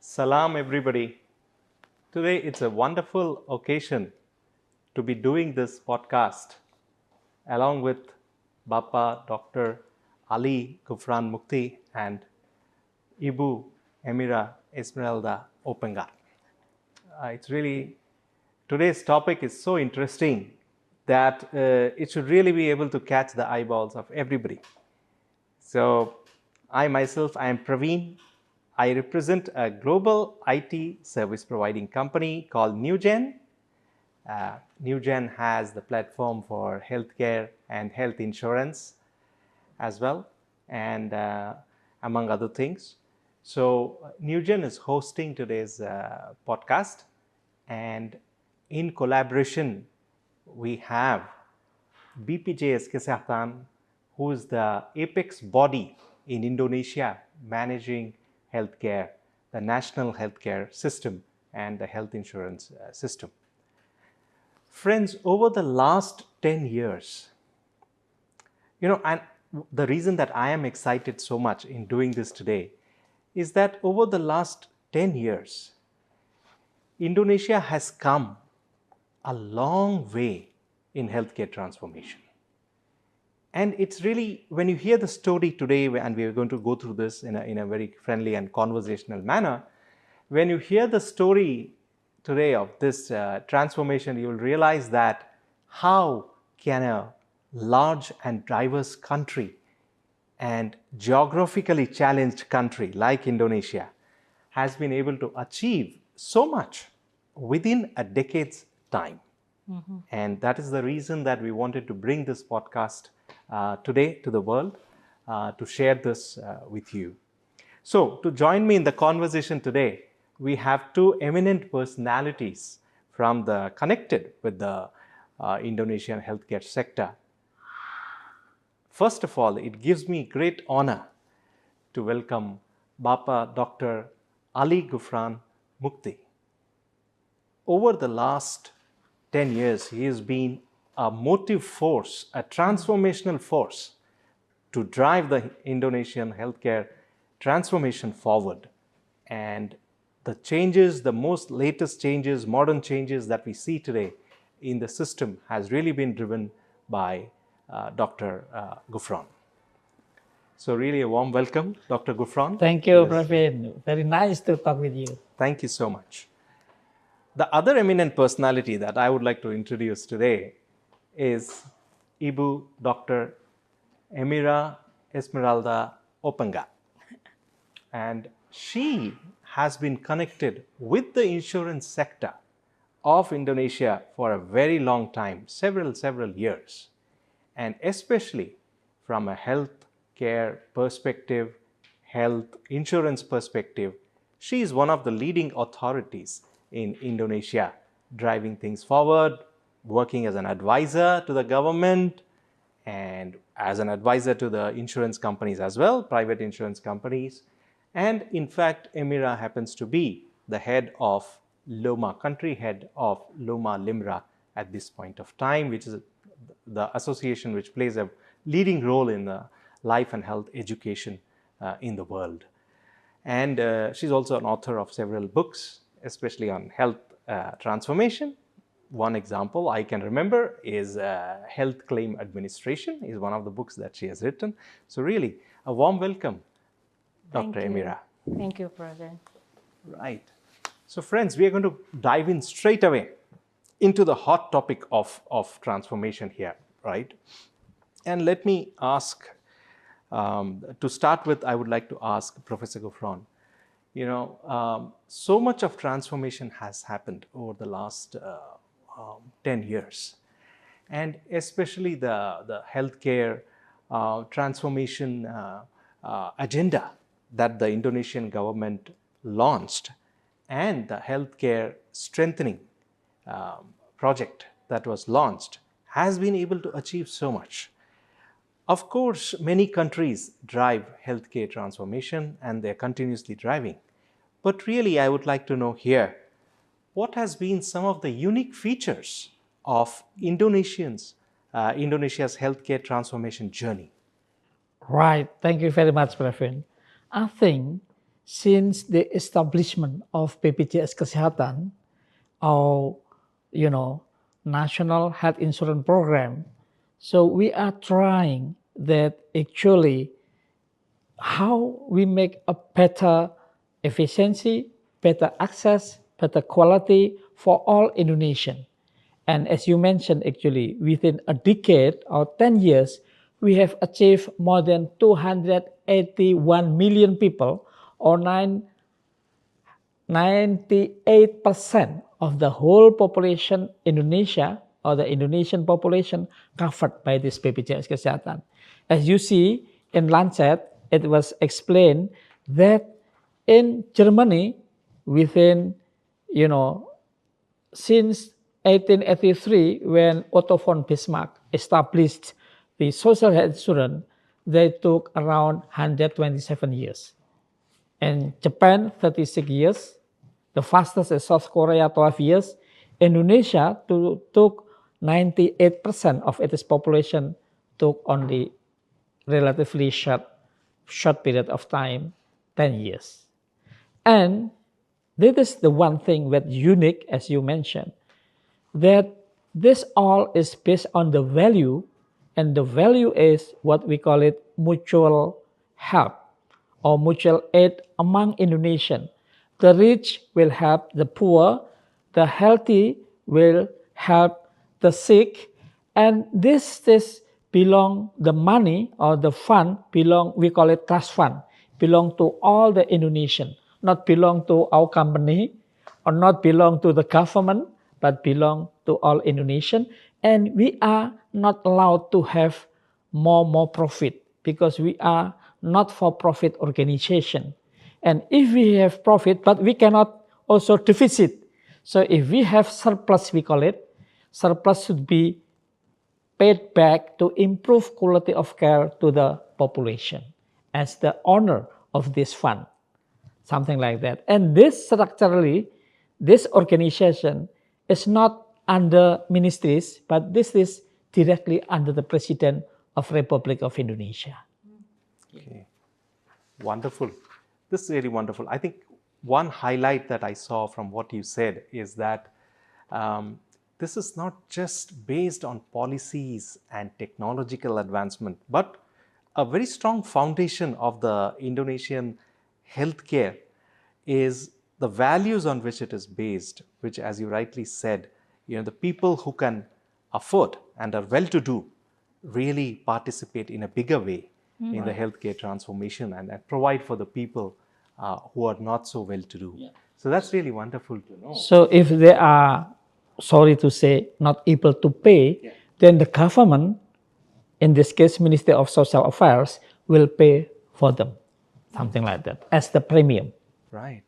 Salam everybody. Today it's a wonderful occasion to be doing this podcast along with Bapa Dr. Ali Ghufron Mukti and Ibu Emira Esmeralda Oepangat. Today's topic is so interesting that it should really be able to catch the eyeballs of everybody. So I am Praveen. I represent a global IT service providing company called NewGen. NewGen has the platform for healthcare and health insurance as well, and among other things. So NewGen is hosting today's podcast, and in collaboration we have BPJS Kesehatan, who is the apex body in Indonesia managing healthcare, the national healthcare system and the health insurance system. Friends, over the last 10 years, and the reason that I am excited so much in doing this today is that over the last 10 years, Indonesia has come a long way in healthcare transformation. And it's really, when you hear the story today, and we are going to go through this in a very friendly and conversational manner, when you hear the story today of this transformation, you will realize that how can a large and diverse country and geographically challenged country like Indonesia has been able to achieve so much within a decade's time. Mm-hmm. And that is the reason that we wanted to bring this podcast today to the world, to share this with you. So to join me in the conversation today, we have two eminent personalities connected with the Indonesian healthcare sector. First of all, it gives me great honor to welcome Bapa Dr. Ali Ghufron Mukti. Over the last 10 years, he has been a motive force, a transformational force to drive the Indonesian healthcare transformation forward. And the changes, the most latest changes, modern changes that we see today in the system has really been driven by Dr. Ghufron. So really a warm welcome, Dr. Ghufron. Thank you, Praveen. Very nice to talk with you. Thank you so much. The other eminent personality that I would like to introduce today is Ibu Dr. Emira Esmeralda Oepangat. And she has been connected with the insurance sector of Indonesia for a very long time, several years. And especially from a health care perspective, health insurance perspective, she is one of the leading authorities in Indonesia, driving things forward, working as an advisor to the government and as an advisor to the insurance companies as well, private insurance companies. And in fact, Emira happens to be the head of Loma, country head of Loma Limra at this point of time, which is the association which plays a leading role in the life and health education in the world. And she's also an author of several books, especially on health transformation. One example I can remember is Health Claim Administration is one of the books that she has written. So really, a warm welcome, Dr. Emira. Thank you, Praveen. Right. So friends, we are going to dive in straight away into the hot topic of transformation here, right? And let me ask, to start with, I would like to ask Professor Ghufron, so much of transformation has happened over the last 10 years. And especially the healthcare transformation agenda that the Indonesian government launched and the healthcare strengthening project that was launched has been able to achieve so much. Of course, many countries drive healthcare transformation and they're continuously driving. But really, I would like to know here, what has been some of the unique features of Indonesia's healthcare transformation journey? Right. Thank you very much, Praveen. I think since the establishment of BPJS Kesehatan, our national health insurance program, so we are trying that actually how we make a better efficiency, better access, better quality for all Indonesian. And as you mentioned, actually, within a decade or 10 years, we have achieved more than 281 million people, or 98% of the whole population Indonesia, or the Indonesian population, covered by this BPJS Kesehatan. As you see in Lancet, it was explained that in Germany, within, since 1883, when Otto von Bismarck established the social health insurance, they took around 127 years. In Japan, 36 years. The fastest is South Korea, 12 years. Indonesia took 98% of its population took only relatively short period of time, 10 years. And this is the one thing that's unique, as you mentioned, that this all is based on the value, and the value is what we call it mutual help or mutual aid among Indonesian. The rich will help the poor, the healthy will help the sick, and this belong, the money or the fund belong, we call it trust fund, belong to all the Indonesian, not belong to our company or not belong to the government, but belong to all Indonesian. And we are not allowed to have more profit because we are not for-profit organization. And if we have profit, but we cannot also deficit. So if we have surplus, we call it, surplus should be paid back to improve quality of care to the population as the owner of this fund, something like that. And this structurally, this organization is not under ministries, but this is directly under the President of Republic of Indonesia. Okay, wonderful. This is really wonderful. I think one highlight that I saw from what you said is that this is not just based on policies and technological advancement, but a very strong foundation of the Indonesian healthcare is the values on which it is based, which, as you rightly said, the people who can afford and are well-to-do really participate in a bigger way in the healthcare transformation and provide for the people who are not so well-to-do. Yeah. So that's really wonderful to know. So if they are, sorry to say, not able to pay, then the government, in this case, Ministry of Social Affairs, will pay for them, something like that, as the premium. Right.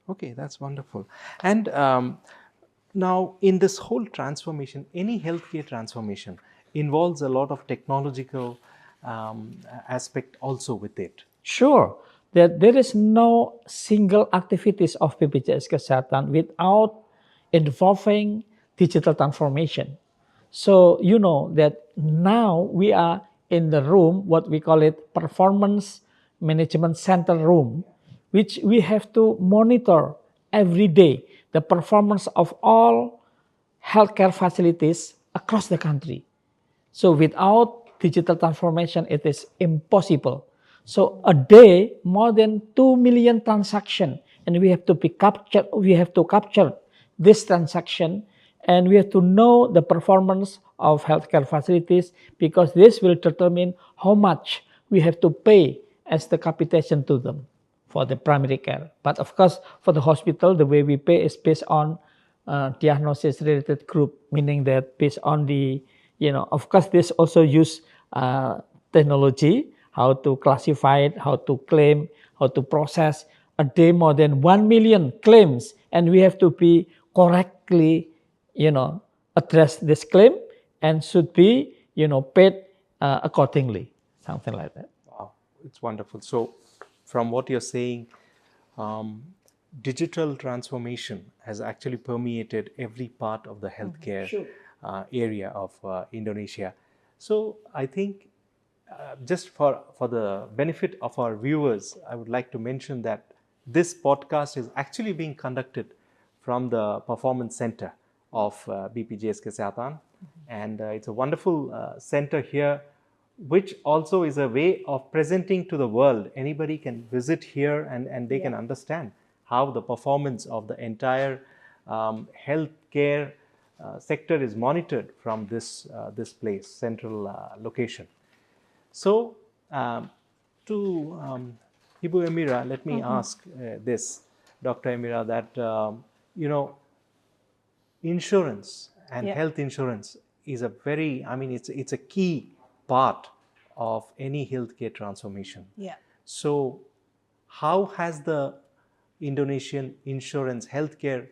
Okay, that's wonderful. And now, in this whole transformation, any healthcare transformation involves a lot of technological aspect also with it. Sure. That there is no single activities of BPJS Kesehatan without involving digital transformation. So you know that now we are in the room, what we call it performance management center room, which we have to monitor every day the performance of all healthcare facilities across the country. So without digital transformation, it is impossible. So a day, more than 2 million transactions, and we have to capture this transaction, and we have to know the performance of healthcare facilities, because this will determine how much we have to pay as the capitation to them for the primary care. But of course, for the hospital, the way we pay is based on diagnosis-related group, meaning that based on the, of course, this also use technology, how to classify it, how to claim, how to process a day more than 1 million claims, and we have to be correctly, address this claim and should be, paid accordingly, something like that. Wow, it's wonderful. So, from what you're saying, digital transformation has actually permeated every part of the healthcare area of Indonesia. So, I think just for the benefit of our viewers, I would like to mention that this podcast is actually being conducted from the Performance Center of BPJS Kesehatan. And it's a wonderful center here, which also is a way of presenting to the world. Anybody can visit here and they can understand how the performance of the entire healthcare sector is monitored from this place, central location. So, to Ibu Emira, let me ask this, Dr. Emira, that insurance and health insurance is a very, I mean, it's a key part of any healthcare transformation. Yeah. So, how has the Indonesian insurance, healthcare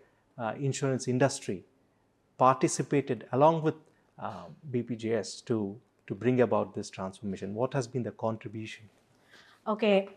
insurance industry participated along with BPJS to bring about this transformation? What has been the contribution? Okay,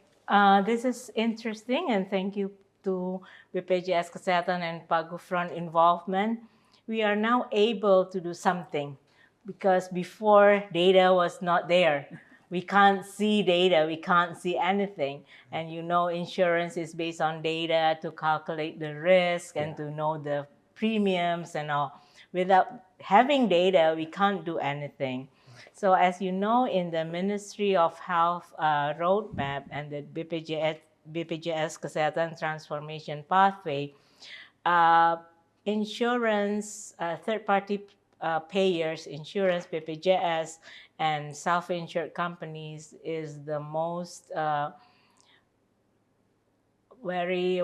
this is interesting, and thank you to BPJS Kesehatan and Pak Ghufron involvement. We are now able to do something, because before data was not there. We can't see data, we can't see anything. And insurance is based on data to calculate the risk and to know the premiums and all. Without having data, we can't do anything. So as you know, in the Ministry of Health roadmap and the BPJS Kesehatan Transformation Pathway, insurance, third-party payers, insurance, BPJS, and self-insured companies is the most very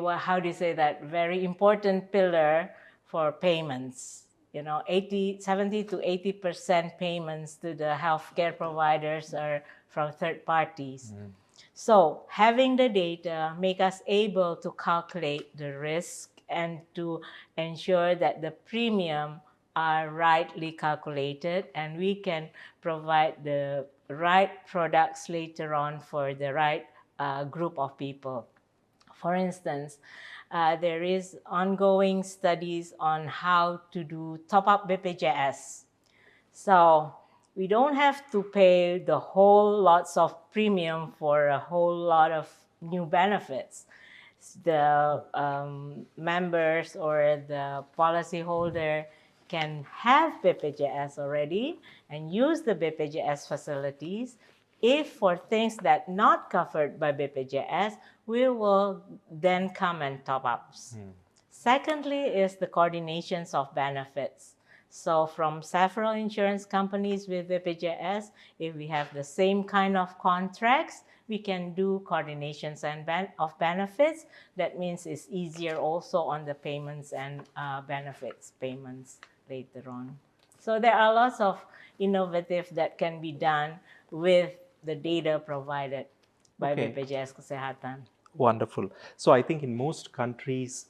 important pillar for payments. 70 to 80% payments to the healthcare providers are from third parties. So having the data make us able to calculate the risk and to ensure that the premium are rightly calculated, and we can provide the right products later on for the right group of people. For instance, there is ongoing studies on how to do top-up BPJS. So we don't have to pay the whole lots of premium for a whole lot of new benefits. The members or the policyholder can have BPJS already and use the BPJS facilities. If for things that not covered by BPJS, we will then come and top ups. Secondly is the coordinations of benefits. So from several insurance companies with BPJS, if we have the same kind of contracts, we can do coordinations and of benefits. That means it's easier also on the payments and benefits payments later on. So there are lots of innovative that can be done with the data provided by BPJS Kesehatan. Wonderful. So I think in most countries,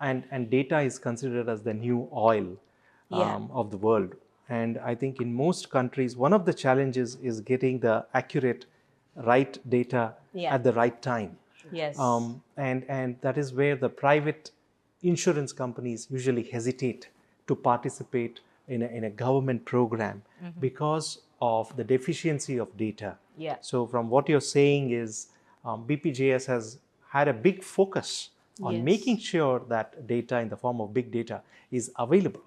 and data is considered as the new oil of the world. And I think in most countries, one of the challenges is getting the accurate, right data at the right time. Yes. And that is where the private insurance companies usually hesitate to participate in a government program because of the deficiency of data. Yeah. So from what you're saying is BPJS has had a big focus on making sure that data in the form of big data is available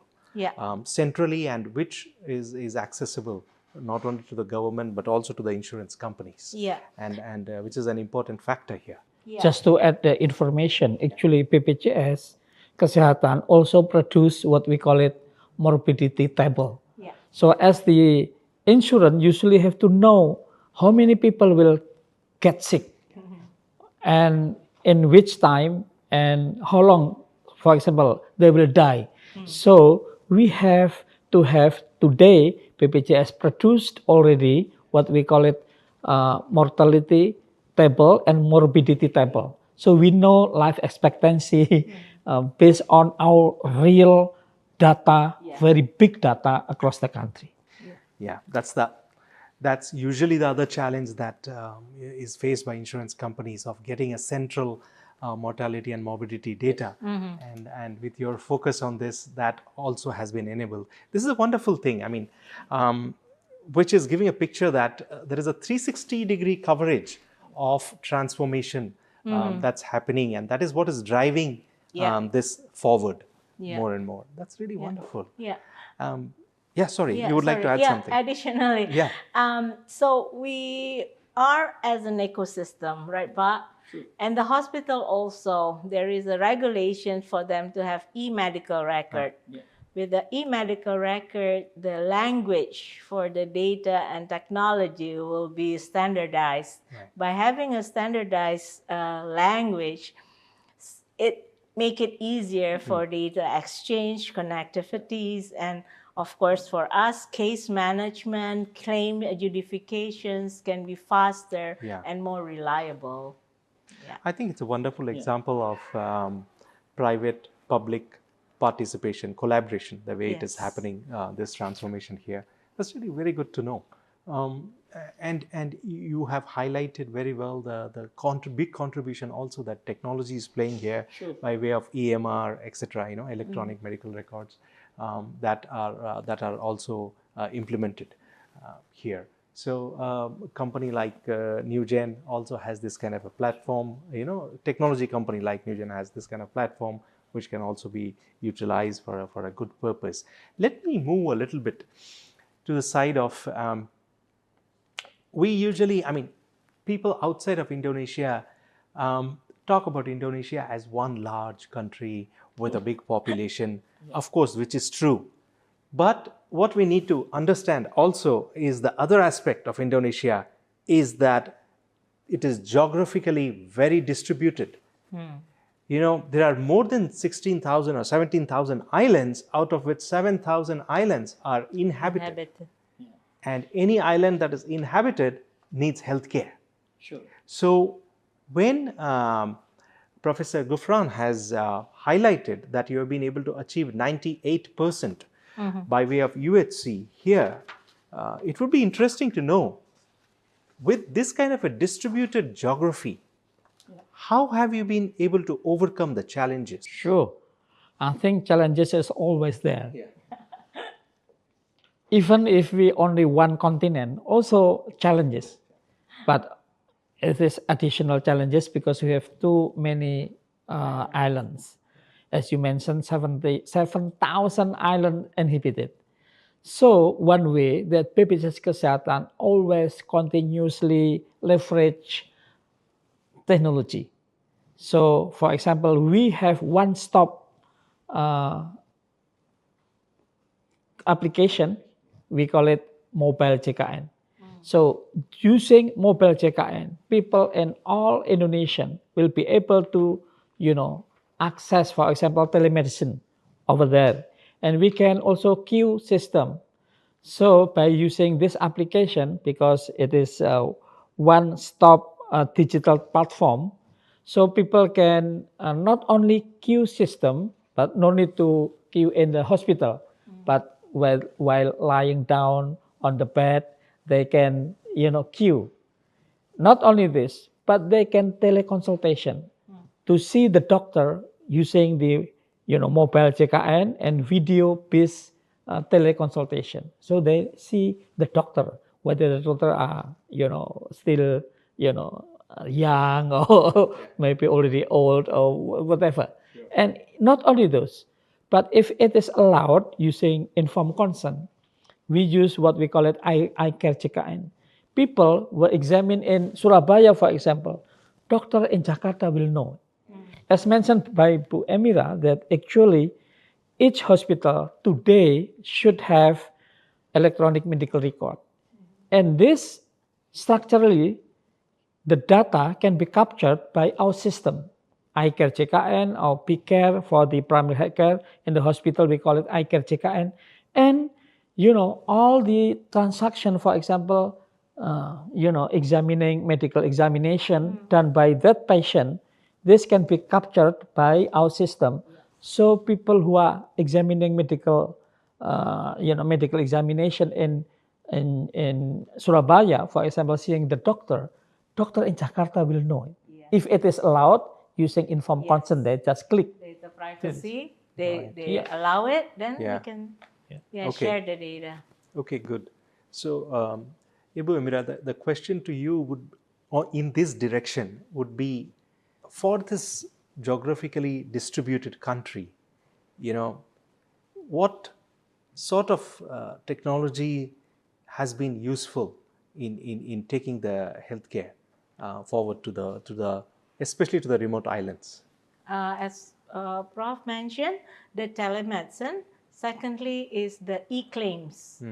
centrally, and which is accessible not only to the government but also to the insurance companies. And which is an important factor here. Just to add the information, actually BPJS Kesehatan also produce what we call it morbidity table. So as the insurance usually have to know how many people will get sick and in which time and how long, for example, they will die. So we have to have today, BPJS produced already what we call it mortality table and morbidity table. So we know life expectancy based on our real data, very big data across the country. Yeah, that's usually the other challenge that is faced by insurance companies, of getting a central mortality and morbidity data. And with your focus on this, that also has been enabled. This is a wonderful thing, I mean, which is giving a picture that there is a 360-degree coverage of transformation that's happening, and that is what is driving Yeah. this forward Yeah. more and more. That's really wonderful. Yeah. Yeah, sorry, Yeah, you would like to sorry. add Yeah, something? additionally, Yeah. so we are as an ecosystem, right, Pak? And the hospital also, there is a regulation for them to have e-medical record. With the e-medical record, the language for the data and technology will be standardized. Right. By having a standardized language, it make it easier for data exchange, connectivities, and of course for us, case management, claim adjudications can be faster Yeah. and more reliable. Yeah. I think it's a wonderful example of private-public participation, collaboration, the way it is Yes. happening, this transformation here. That's really very good to know. And you have highlighted very well the big contribution also that technology is playing here by way of EMR, etc. Electronic medical records that are also implemented here. So a company like NewGen also has this kind of a platform. Technology company like NewGen has this kind of platform which can also be utilized for a good purpose. Let me move a little bit to the side of we usually, people outside of Indonesia talk about Indonesia as one large country with a big population, of course, which is true. But what we need to understand also is the other aspect of Indonesia is that it is geographically very distributed. There are more than 16,000 or 17,000 islands, out of which 7,000 islands are inhabited. And any island that is inhabited needs healthcare. Sure. So when Professor Ghufron has highlighted that you have been able to achieve 98% by way of UHC here, it would be interesting to know, with this kind of a distributed geography, how have you been able to overcome the challenges? Sure. I think challenges is always there. Even if we only one continent, also challenges. But it is additional challenges because we have too many islands. As you mentioned, 7,000 islands inhabited. So one way that BPJS Kesehatan always continuously leverage technology. So for example, we have one-stop application. We call it mobile JKN. So using mobile JKN, people in all Indonesian will be able to, access, for example, telemedicine over there. And we can also queue system. So by using this application, because it is a one-stop digital platform, so people can not only queue system, but no need to queue in the hospital, but while lying down on the bed, they can, queue. Not only this, but they can teleconsultation to see the doctor using the, mobile JKN and video-based teleconsultation. So they see the doctor, whether the doctor are, still, young or maybe already old or whatever. And not only those, but if it is allowed using informed consent, we use what we call it eye care JKN. People were examined in Surabaya, for example. Doctor in Jakarta will know. As mentioned by Bu Emira, that actually each hospital today should have electronic medical record. And this structurally, the data can be captured by our system. Eye care JKN or P-care for the primary health care. In the hospital, we call it eye care JKN. And, all the transaction, for example, examining medical examination done by that patient, this can be captured by our system. So people who are examining medical examination in Surabaya, for example, seeing the doctor in Jakarta will know it. If it is allowed using informed consent, they just click. Data privacy, they allow it, then we can share the data. Okay, good. So, Ibu Emira, the question to you would, or in this direction, would be, for this geographically distributed country, what sort of technology has been useful in taking the healthcare forward to the especially to the remote islands? As Prof mentioned, the telemedicine. Secondly is the e-claims.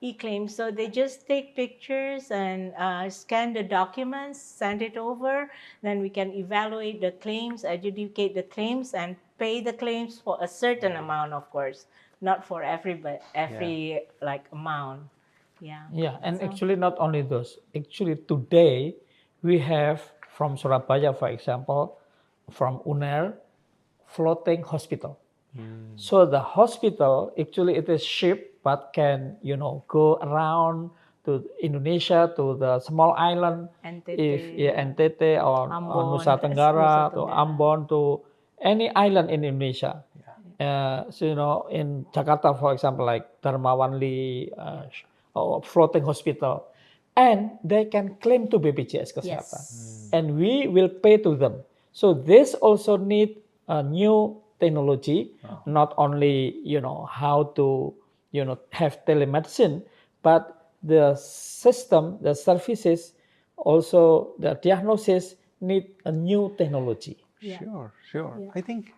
E-claims. So they just take pictures and scan the documents, send it over. Then we can evaluate the claims, adjudicate the claims, and pay the claims for a certain amount, of course, not for every like amount. Yeah. Yeah, and actually not only those. Actually today we have from Surabaya, for example, from UNER, floating hospital. So the hospital actually it is shipped, but can go around to Indonesia, to the small island, NTT, if NTT or Ambon, Nusa Tenggara, Nusa to Tenggara. Ambon, to any island in Indonesia. So in Jakarta, for example, like Dharmawanli, or floating hospital, and they can claim to BPJS Kesehatan, and we will pay to them. So this also need a new technology, not only how to have telemedicine, but the system, the services, also the diagnosis need a new technology. Sure. I think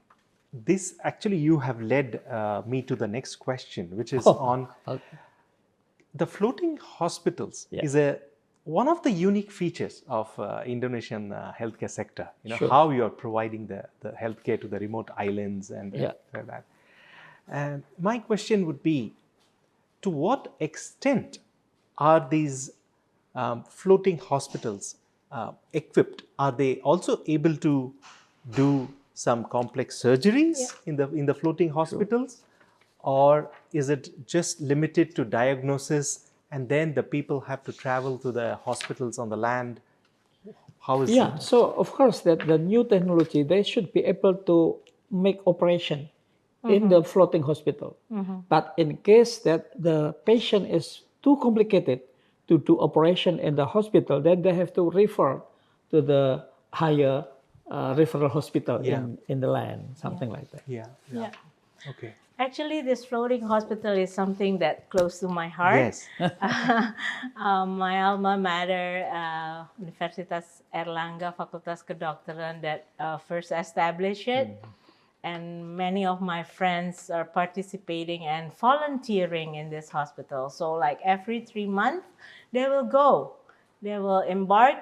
this actually you have led me to the next question, which is on the floating hospitals. Is one of the unique features of Indonesian healthcare sector. How you are providing the healthcare to the remote islands and that. And my question would be, to what extent are these floating hospitals equipped? Are they also able to do some complex surgeries in the floating hospitals, or is it just limited to diagnosis and then the people have to travel to the hospitals on the land? How is it? So of course that the new technology, they should be able to make operation in the floating hospital. But in case that the patient is too complicated to do operation in the hospital, then they have to refer to the higher referral hospital in the land, something like that. Yeah. Okay. Actually, this floating hospital is something that close to my heart. Yes. My alma mater, Universitas Erlangga Fakultas Kedokteran, that first established it. And many of my friends are participating and volunteering in this hospital. So like every 3 months, they will go. They will embark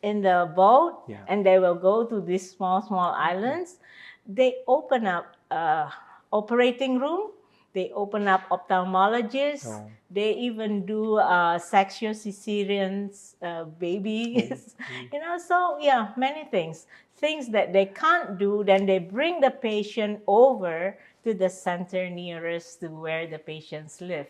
in the boat and they will go to these small islands. They open up operating room. They open up ophthalmologists. They even do section cesareans, babies, so many things. Things that they can't do, then they bring the patient over to the center nearest to where the patients live.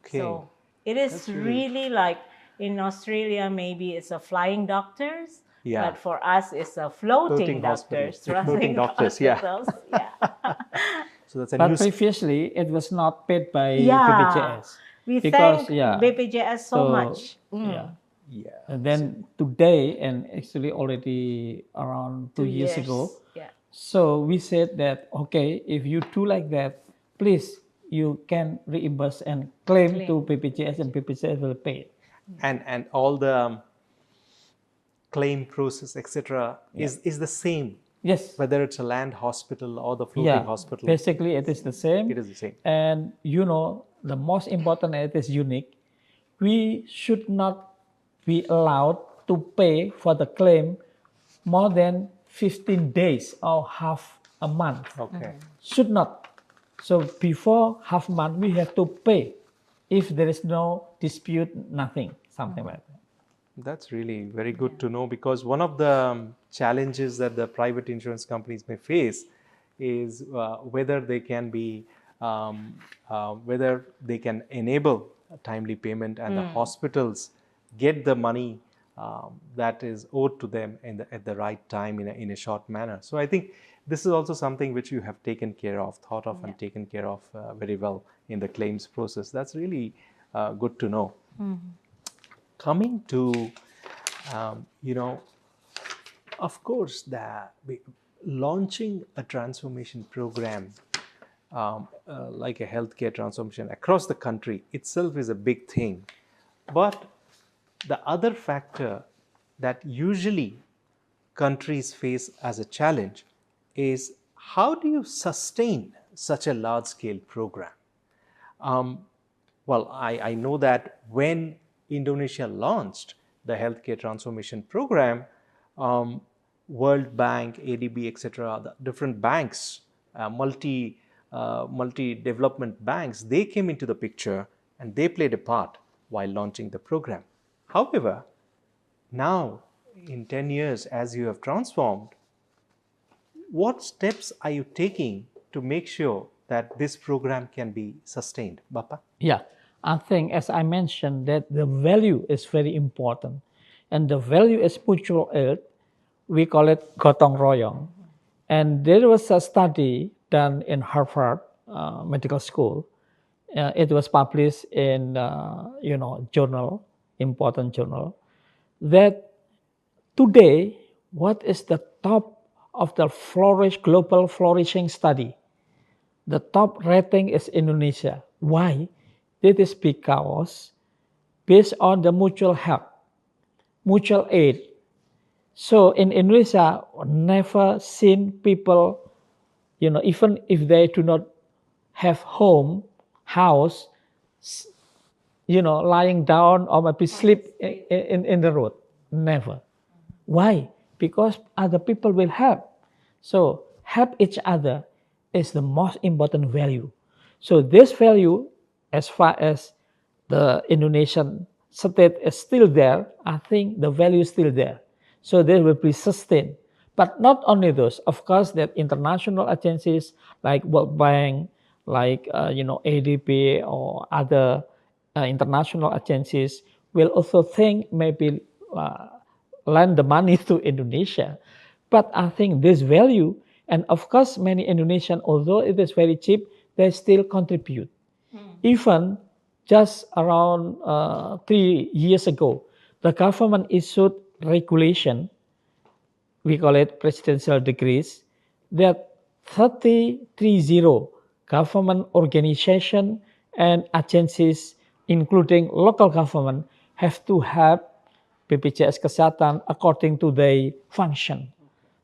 Okay. So it is really like in Australia, maybe it's a flying doctors, but for us, it's a floating doctors. Floating doctors, hospitals. So that's a But new previously, it was not paid by Yeah. BPJS. We Because, thank BPJS so much. And then today, and actually already around 2 years ago, so we said that, okay, if you do like that, please, you can reimburse and claim to BPJS and BPJS will pay. And all the claim process, etc., is the same. Yes. Whether it's a land hospital or the floating hospital. Basically, it is the same. It is the same. And the most important, it is unique. We should not be allowed to pay for the claim more than 15 days or half a month. Okay. Should not. So before half a month, we have to pay. If there is no dispute, nothing, something like that. That's really very good to know, because one of the challenges that the private insurance companies may face is whether they can be whether they can enable a timely payment and the hospitals get the money that is owed to them at the right time in a short manner. So I think this is also something which you have taken care of, thought of, and taken care of very well in the claims process. That's really good to know. Coming to, Of course, launching a transformation program like a healthcare transformation across the country itself is a big thing. But the other factor that usually countries face as a challenge is how do you sustain such a large scale program? Well, I know that when Indonesia launched the healthcare transformation program, World Bank, ADB, etc., the different banks, multi development banks, they came into the picture and they played a part while launching the program. However, now in 10 years, as you have transformed, what steps are you taking to make sure that this program can be sustained, Bapa? Yeah, I think as I mentioned that the value is very important, and the value is mutual aid. We call it gotong royong, and there was a study done in Harvard Medical School. It was published in journal, important journal, that today what is the top of the global flourishing study? The top rating is Indonesia. Why? This is because based on the mutual help, mutual aid. So in Indonesia, never seen people, even if they do not have house, lying down or maybe sleep in the road. Never. Why? Because other people will help. So help each other is the most important value. So this value, as far as the Indonesian state is still there, I think the value is still there. So they will be sustained. But not only those, of course, that international agencies like World Bank, like ADB or other international agencies will also think maybe lend the money to Indonesia. But I think this value, and of course many Indonesian, although it is very cheap, they still contribute. Even just around 3 years ago, the government issued regulation, we call it presidential decrees, that 30 government organization and agencies, including local government, have to have BPJS Kesehatan according to their function.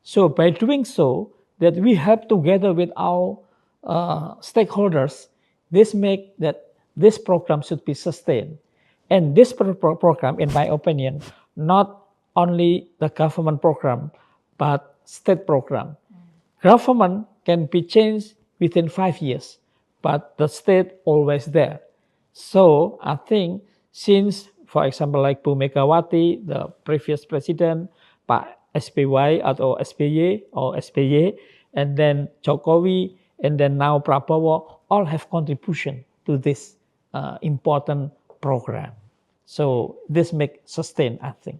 So by doing so, that we have together with our stakeholders, this make that this program should be sustained. And this program, in my opinion, not only the government program, but state program. Government can be changed within 5 years, but the state always there. So I think since, for example, like Bu Megawati, the previous president, Pak SBY atau SBY or SBY, and then Jokowi, and then now Prabowo, all have contribution to this important program. So this make sustain, I think.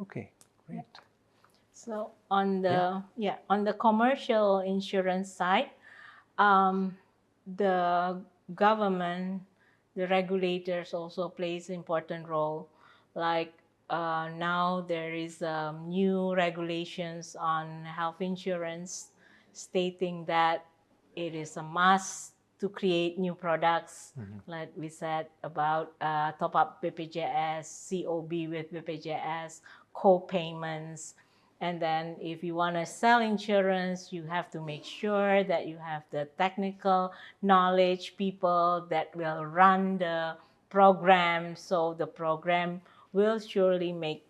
Okay, great. So on the commercial insurance side, the government, the regulators also plays important role. Like now there is new regulations on health insurance stating that it is a must to create new products, like we said about top up BPJS, COB with BPJS, co-payments. And then if you want to sell insurance, you have to make sure that you have the technical knowledge people that will run the program. So the program will surely make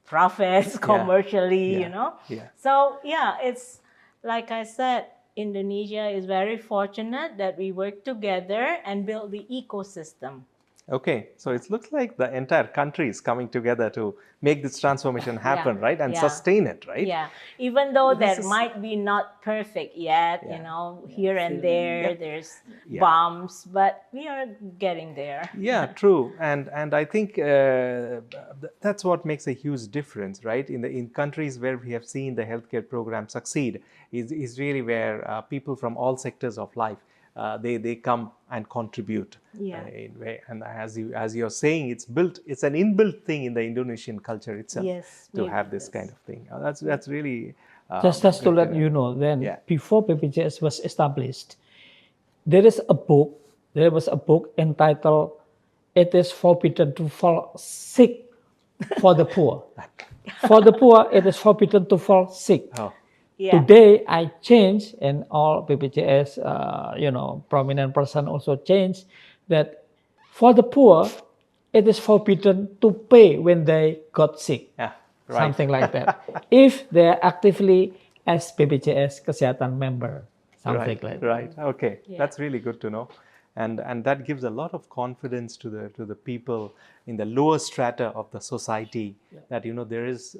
profits commercially, Yeah. So it's like I said, Indonesia is very fortunate that we work together and build the ecosystem. Okay, so it looks like the entire country is coming together to make this transformation happen, right? And sustain it, right? Yeah, even though that might be not perfect yet, here and there, there's bumps, but we are getting there. Yeah, true. And I think that's what makes a huge difference, right? In countries where we have seen the healthcare program succeed is really where people from all sectors of life they come and contribute. Yeah. And as you're saying, it's an inbuilt thing in the Indonesian culture itself. Yes, To yes, have this yes. kind of thing. That's really Just to let you know, then Yeah. before BPJS was established, there was a book entitled "It is Forbidden to Fall Sick for the Poor." For the poor, it is forbidden to fall sick. Oh. Yeah. Today, I changed, and all BPJS, prominent person also changed that for the poor, it is forbidden to pay when they got sick. Yeah, right. Something like that. If they are actively as BPJS Kesehatan member, something like that. Right. Okay. Yeah. That's really good to know. And that gives a lot of confidence to the people in the lower strata of the society that there is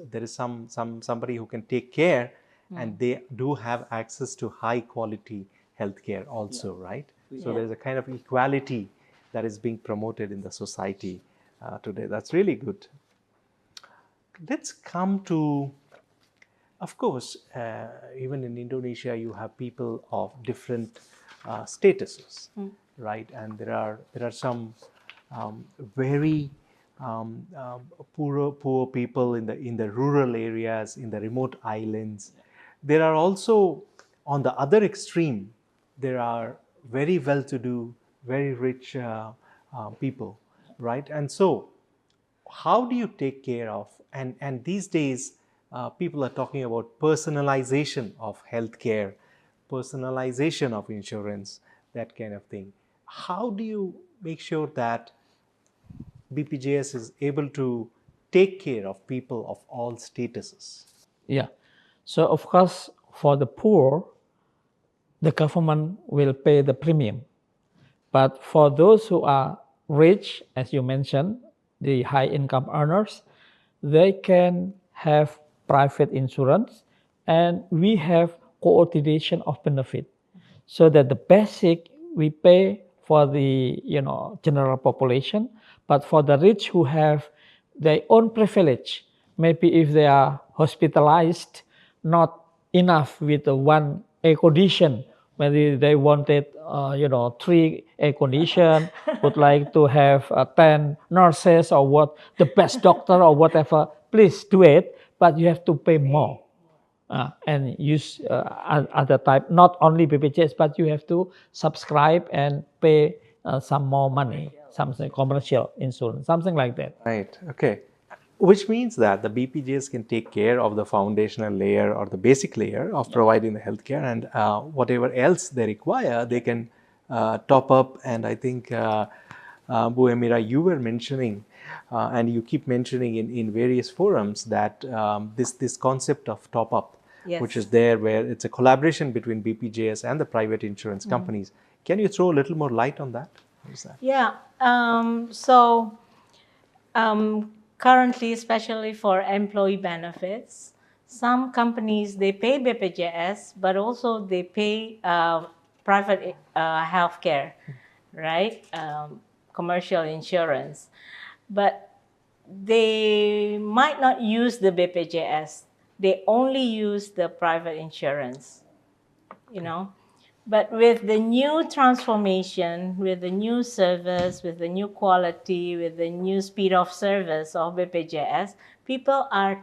somebody who can take care and they do have access to high quality healthcare also, right? So there's a kind of equality that is being promoted in the society today. That's really good. Let's come to, of course, even in Indonesia, you have people of different statuses, right? And there are some very poor people in the rural areas, in the remote islands. There are also, on the other extreme, there are very well-to-do, very rich people, right? And so, how do you take care of, and these days people are talking about personalization of healthcare, personalization of insurance, that kind of thing. How do you make sure that BPJS is able to take care of people of all statuses? Yeah. So of course, for the poor, the government will pay the premium. But for those who are rich, as you mentioned, the high income earners, they can have private insurance, and we have coordination of benefit, so that the basic we pay for the general population, but for the rich who have their own privilege, maybe if they are hospitalized, not enough with the one air condition, maybe they wanted 3 air condition, would like to have 10 nurses or what, the best doctor or whatever, please do it, but you have to pay more. And use other type, not only BPJS, but you have to subscribe and pay some more money, something commercial insurance, something like that. Right. Okay. Which means that the BPJS can take care of the foundational layer or the basic layer of providing the healthcare, and whatever else they require, they can top up. And I think, Bu Emira, you were mentioning, and you keep mentioning in various forums that this concept of top up, which is there, where it's a collaboration between BPJS and the private insurance companies. Can you throw a little more light on that? What is that? Yeah. Currently, especially for employee benefits, some companies, they pay BPJS, but also they pay private healthcare, right? Commercial insurance. But they might not use the BPJS. They only use the private insurance, But with the new transformation, with the new service, with the new quality, with the new speed of service of BPJS, people are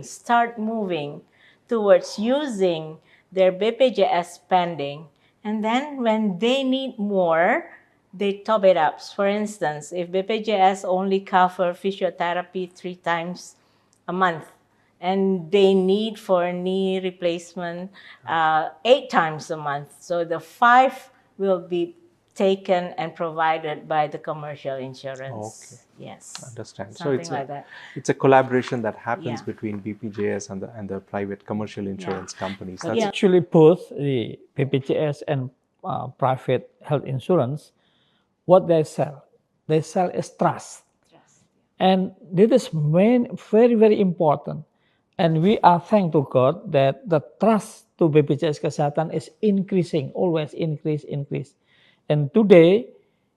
start moving towards using their BPJS spending. And then when they need more, they top it up. For instance, if BPJS only cover physiotherapy 3 times a month, and they need for knee replacement 8 times a month. So the 5 will be taken and provided by the commercial insurance. Okay. Yes. Understand. Something So like that. it's a collaboration that happens Yeah. between BPJS and the private commercial insurance companies. But That's actually, both the BPJS and private health insurance, what they sell is trust. And this is very, very important. And we are thankful to God that the trust to BPJS Kesehatan is increasing, always increase. And today,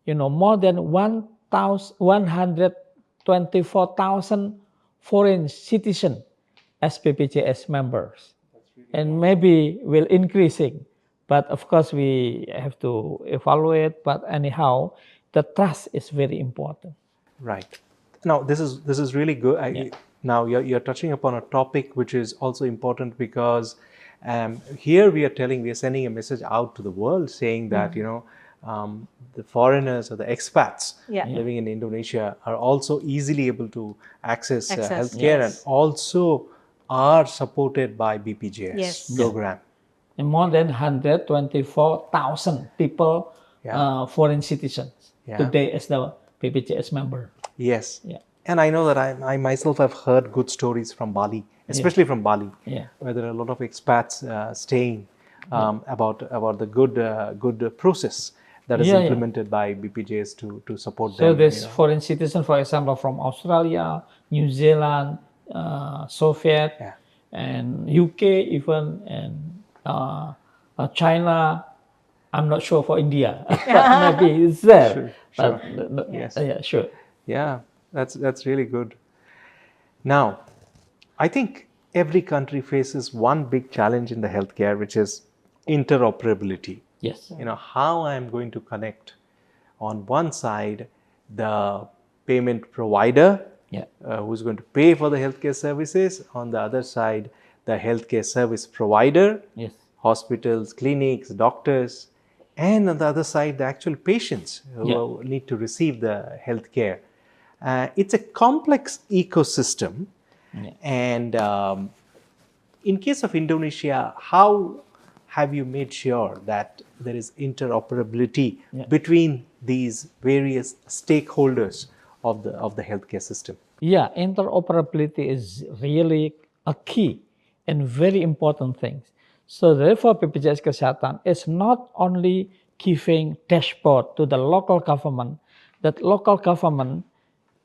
more than 124,000 foreign citizens as BPJS members. And maybe will increasing. But of course, we have to evaluate. But anyhow, the trust is very important. Right. Now, this is really good. Now, you're touching upon a topic which is also important because here we are sending a message out to the world saying that, the foreigners or the expats living in Indonesia are also easily able to access healthcare and also are supported by BPJS program. And more than 124,000 people, foreign citizens, today as the BPJS member. Yes. And I know that I myself have heard good stories from Bali, especially from Bali, where there are a lot of expats staying about the good process that is implemented by BPJS to support them. So there's foreign citizens, for example, from Australia, New Zealand, Soviet, and UK even, and China. I'm not sure for India, but maybe it's there. Sure. Yeah, that's really good. Now, I think every country faces one big challenge in the healthcare, which is interoperability. Yes. How I'm going to connect on one side the payment provider who's going to pay for the healthcare services, on the other side the healthcare service provider, hospitals, clinics, doctors, and on the other side the actual patients who need to receive the healthcare. It's a complex ecosystem, and in case of Indonesia, how have you made sure that there is interoperability between these various stakeholders of the healthcare system? Yeah, interoperability is really a key and very important thing. So therefore, BPJS Kesehatan is not only giving dashboard to the local government, that local government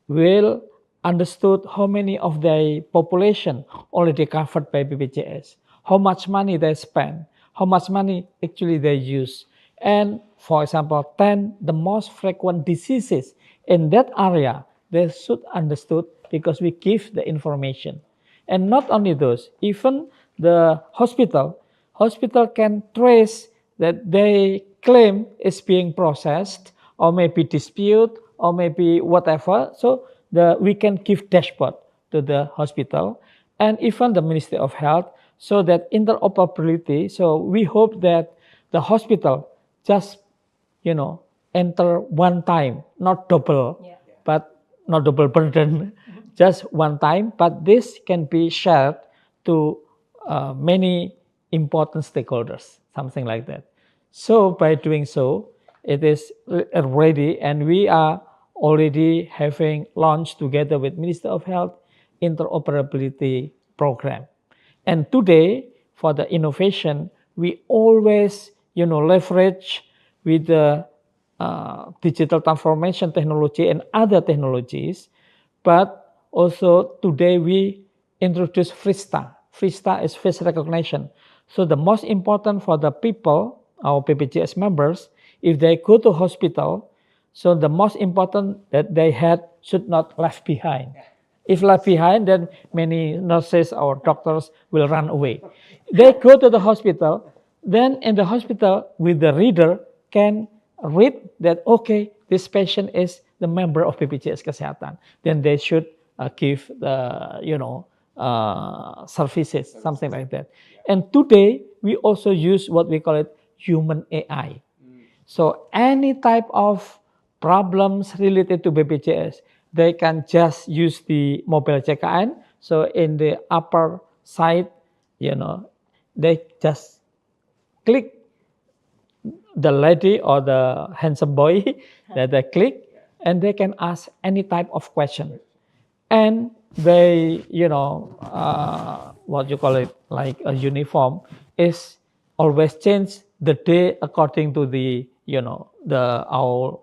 will understood how many of their population already covered by BPJS, how much money they spend, how much money actually they use. And for example, 10 the most frequent diseases in that area, they should understood because we give the information. And not only those, even the hospital can trace that they claim is being processed or maybe dispute or maybe whatever. So we can give dashboard to the hospital and even the Ministry of Health, so that interoperability. So we hope that the hospital just, enter one time, not double, but not double burden, just one time. But this can be shared to many important stakeholders, something like that. So by doing so, it is ready, and we are already having launched together with Ministry of Health interoperability program. And today, for the innovation, we always, leverage with the digital transformation technology and other technologies. But also today we introduce FRISTA. FRISTA is face recognition. So the most important for the people, our BPJS members, if they go to hospital, so the most important that they had should not left behind. If left behind, then many nurses or doctors will run away. They go to the hospital, then in the hospital with the reader can read that, okay, this patient is the member of BPJS Kesehatan. Then they should give the, services, something like that. And today, we also use what we call it human AI. So any type of problems related to BPJS, they can just use the mobile CKN. So in the upper side, they just click the lady or the handsome boy that they click, and they can ask any type of question. And they, what you call it, like a uniform, is always change the day according to the, our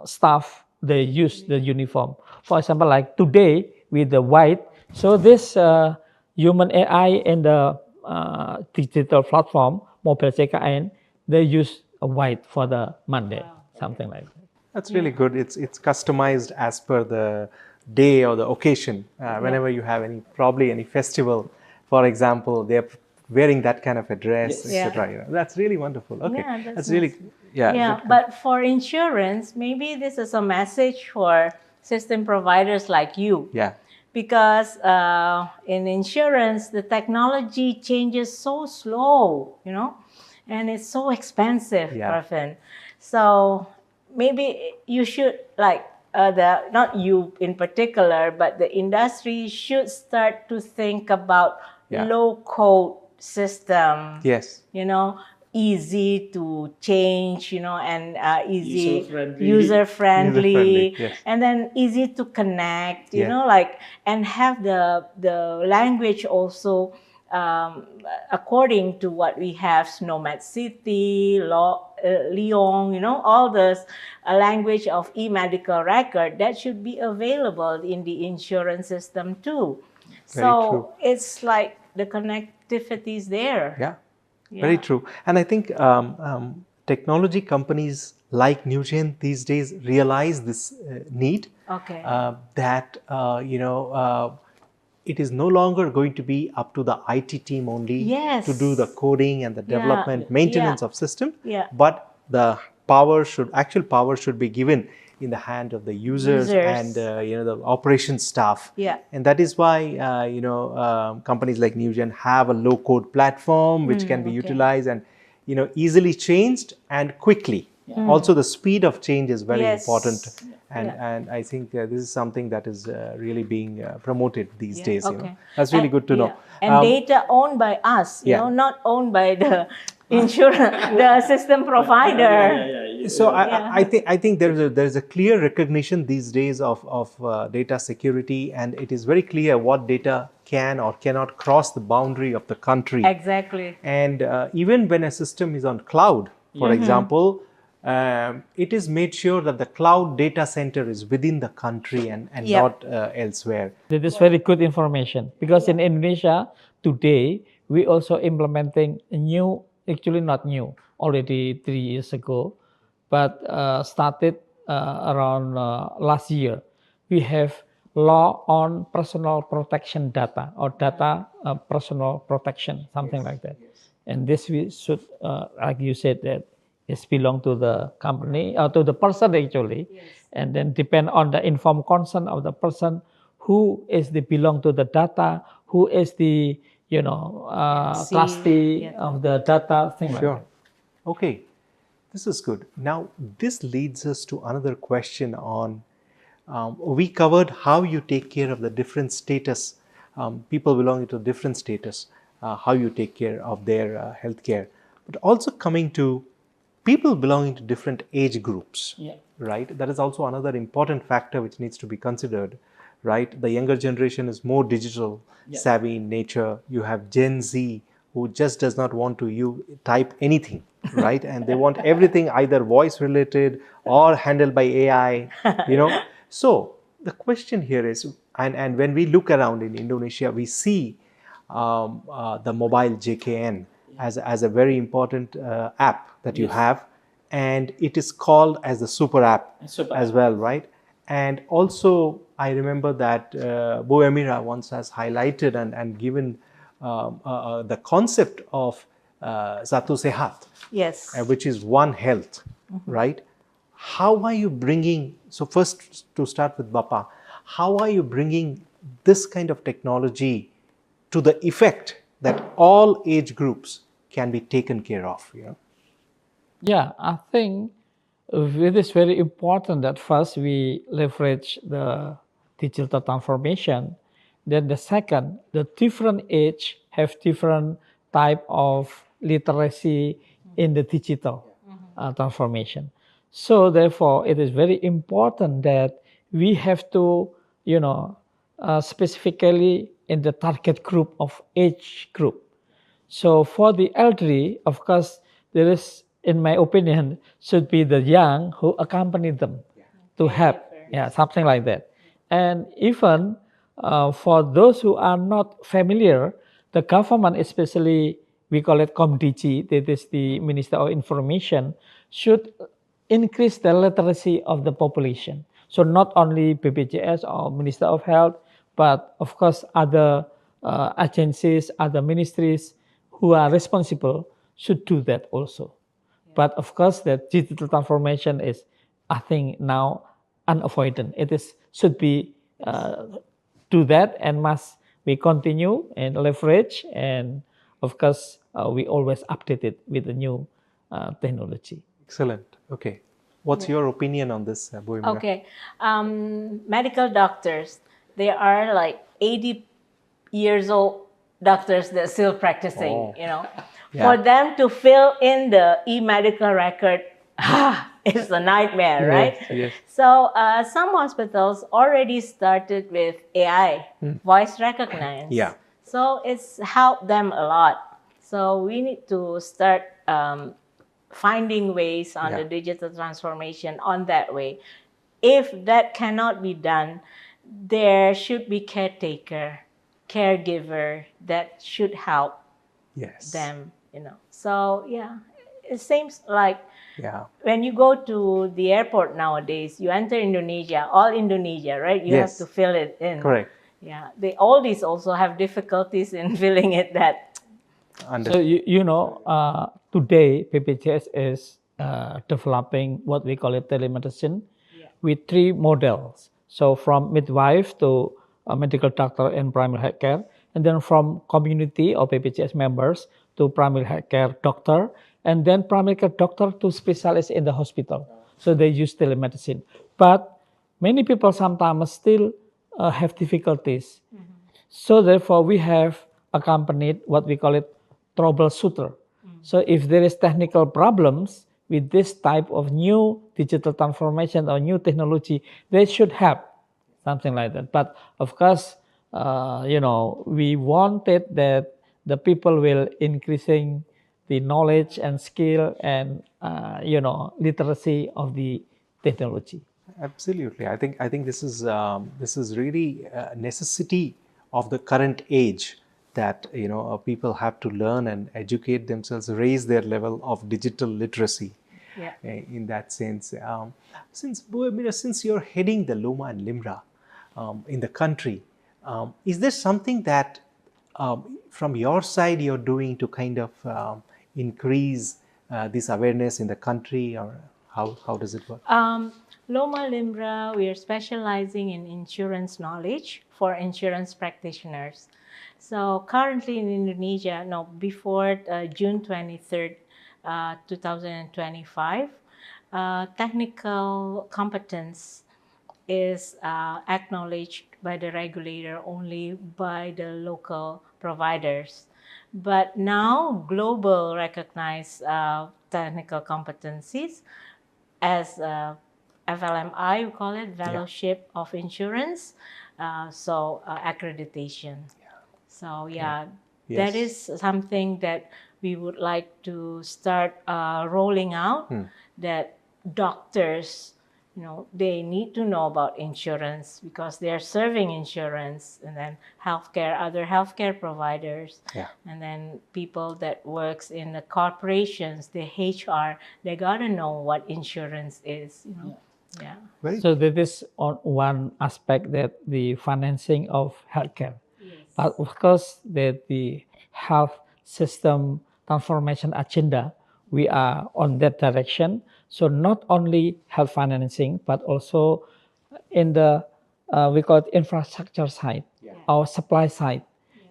staff, they use the uniform. For example, like today with the white, so this human AI in the digital platform, mobile CKN, they use a white for the Monday, something like that. That's really good. It's customized as per the day or the occasion. Whenever you have any festival, for example, they are wearing that kind of a dress, Yes. etc. You know, that's really wonderful. Okay, Yeah, that's really, nice. yeah. Yeah, good. but for insurance, maybe this is a message for system providers like you. Yeah, Because in insurance, the technology changes so slow, you know, and it's so expensive, Yeah. Parvin. So maybe you should not you in particular, but the industry should start to think about Yeah. low code system. yes, You know, easy to change, you know, and easy User-friendly. user-friendly, User-friendly, yes. and then easy to connect, you Yeah. know, and have the language also according to what we have, Nomad City, Lyon, you know, all those language of e-medical record that should be available in the insurance system too. Very So true. it's like the connectivity is there. yeah. Very Yeah. true. And I think technology companies like Newgen these days realize this need. Okay. That it is no longer going to be up to the IT team only Yes. to do the coding and the Yeah. development, maintenance Yeah. of system, Yeah. but the actual power should be given in the hand of the users. And the operations staff. Yeah. And that is why companies like Newgen have a low code platform which can be okay. utilized and easily changed and quickly. Also, the speed of change is very Yes. important, and Yeah. and I think this is something that is really being promoted these Yeah, days. okay. That's really And- good to know. yeah. And data owned by us, you yeah. know, not owned by the insurance, the system provider. So I think there's a clear recognition these days of data security, and it is very clear what data can or cannot cross the boundary of the country. Exactly. And even when a system is on cloud, for example, it is made sure that the cloud data center is within the country and Yeah. not elsewhere. That is very good information because in Indonesia today we also implementing a new, actually not new, already 3 years ago, but started around last year. We have law on personal protection data or data personal protection, something like that. And this we should, like you said, that it's belong to the company or to the person actually, and then depend on the informed consent of the person who is the belong to the data, who is the trustee of the data, thing like Sure. that. Okay, this is good. Now, this leads us to another question on, we covered how you take care of the different status, people belonging to different status, how you take care of their health care, but also coming to people belonging to different age groups, right? That is also another important factor which needs to be considered, right? The younger generation is more digital savvy in nature. You have Gen Z who just does not want to type anything, right? And they want everything either voice related or handled by AI, So the question here is, and when we look around in Indonesia, we see the mobile JKN as a very important app that you have, and it is called as the super app as well, right? And also I remember that Bu Emira once has highlighted and given the concept of Satu Sehat, Yes. which is one health, right? How are you bringing, so first to start with Bapa, how are you bringing this kind of technology to the effect that all age groups can be taken care of? Yeah, I think it is very important that first we leverage the digital transformation. Then the second, the different age have different type of literacy in the digital transformation. So therefore, it is very important that we have to, specifically in the target group of age group. So for the elderly, of course, there is, in my opinion, should be the young who accompany them to help, something like that. And even for those who are not familiar, the government, especially we call it Komdigi, that is the Minister of Information, should increase the literacy of the population. So not only BPJS or Minister of Health, but of course other agencies, other ministries who are responsible should do that also. But of course, that digital transformation is, I think, now unavoidable. It is should be do that and must we continue and leverage, and of course, we always update it with the new technology. Excellent. Okay. What's your opinion on this, Bu Emira? Okay. Medical doctors, they are like 80 years old doctors that are still practicing, Oh. you know. Yeah. For them to fill in the e-medical record, it's a nightmare, right? Yes. So some hospitals already started with AI, voice recognize. Yeah. So it's helped them a lot. So we need to start finding ways on the digital transformation on that way. If that cannot be done, there should be caregiver that should help Yes. them, you know. So yeah, it seems like Yeah. when you go to the airport nowadays, you enter Indonesia, all Indonesia, right? You Yes. have to fill it in. Correct. Yeah, the oldies also have difficulties in filling it that. So today BPJS is developing what we call it telemedicine with 3 models. So from midwife to a medical doctor and primary health care, and then from community or BPJS members to primary health care doctor, and then primary care doctor to specialists in the hospital. So they use telemedicine. But many people sometimes still have difficulties. So therefore, we have accompanied what we call it troubleshooter. So if there is technical problems with this type of new digital transformation or new technology, they should help, something like that. But of course, we wanted that the people will increasing the knowledge and skill and literacy of the technology. Absolutely. I think this is really a necessity of the current age, that people have to learn and educate themselves, raise their level of digital literacy. Yeah. In that sense, since Bu Emira, since you're heading the Loma and Limra in the country, is there something that from your side you're doing to kind of increase this awareness in the country, or how does it work? Loma Limra, we are specializing in insurance knowledge for insurance practitioners. So currently in Indonesia, before June 23rd, 2025, technical competence is acknowledged by the regulator only by the local providers. But now global recognized technical competencies as FLMI, we call it, Fellowship of Insurance, accreditation. So that is something that we would like to start rolling out, that doctors, they need to know about insurance because they're serving insurance, and then other healthcare providers, and then people that works in the corporations, the HR, they gotta know what insurance is, Yeah. So that is on one aspect, that the financing of healthcare. But of course, that the health system transformation agenda, we are on that direction. So not only health financing, but also in the we call it infrastructure side, or supply side.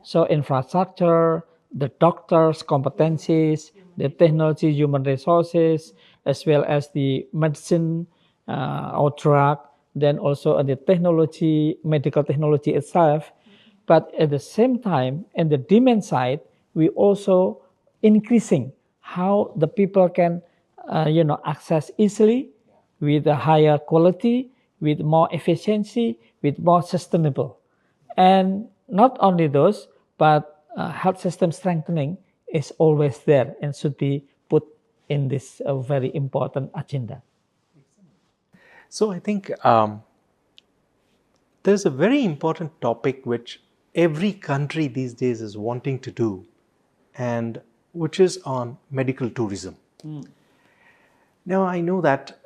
So infrastructure, the doctors' competencies, the technology, human resources, as well as the medicine, or drug, then also the technology, medical technology itself. But at the same time, in the demand side, we also increasing how the people can, access easily, with a higher quality, with more efficiency, with more sustainable. And not only those, but health system strengthening is always there and should be put in this very important agenda. So I think there's a very important topic which every country these days is wanting to do, and which is on medical tourism. Now I know that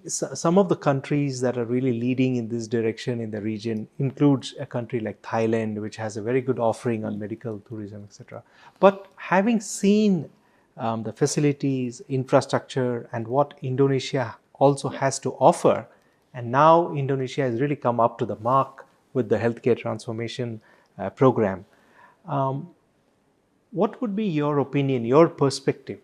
some of the countries that are really leading in this direction in the region includes a country like Thailand, which has a very good offering on medical tourism, etc. But having seen the facilities, infrastructure, and what Indonesia also has to offer, and now Indonesia has really come up to the mark with the healthcare transformation program. What would be your opinion, your perspective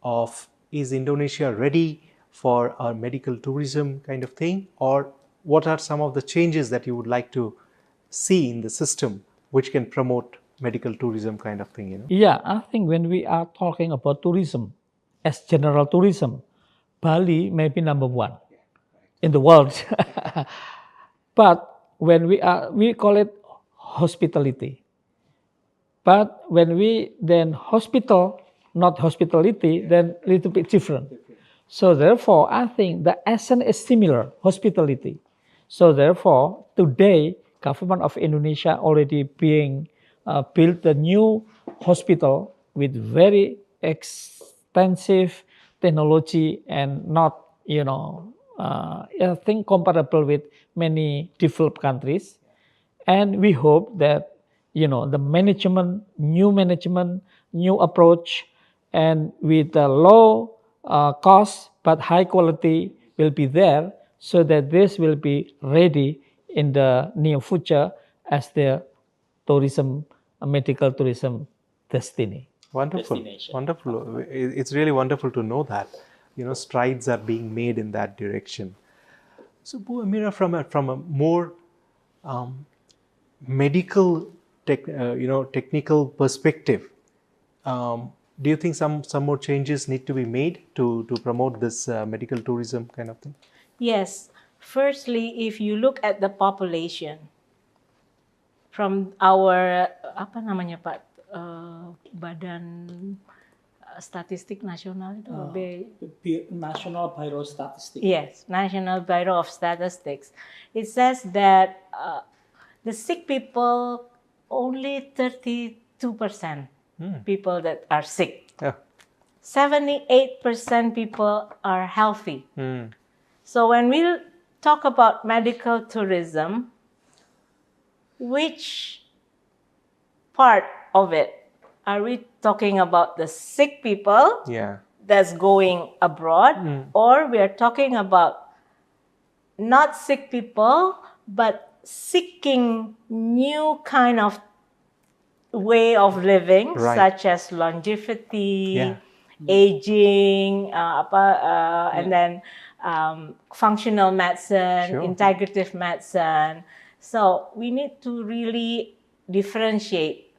of, is Indonesia ready for a medical tourism kind of thing, or what are some of the changes that you would like to see in the system which can promote medical tourism kind of thing? Yeah, I think when we are talking about tourism, as general tourism, Bali may be number one in the world. But when we call it hospitality. But when we then hospital, not hospitality, then a little bit different. So therefore, I think the essence is similar, hospitality. So therefore, today, government of Indonesia already being built a new hospital with very extensive technology and not, I think comparable with many developed countries. And we hope that, the management, new approach, and with the low cost but high quality will be there, so that this will be ready in the near future as the tourism, medical tourism destiny. Wonderful, wonderful. It's really wonderful to know that, strides are being made in that direction. So, Emira, from a more medical, technical perspective, do you think some more changes need to be made to promote this medical tourism kind of thing? Yes. Firstly, if you look at the population, from our Badan Statistik Nasional itu National Bureau of Statistics. Yes, National Bureau of Statistics. It says that the sick people, only 32% people that are sick. Yeah. 78% people are healthy. So when we talk about medical tourism, which part of it are we talking about? The sick people that's going abroad, or we are talking about not sick people but seeking new kind of way of living, such as longevity, aging, and then functional medicine, integrative medicine. So we need to really differentiate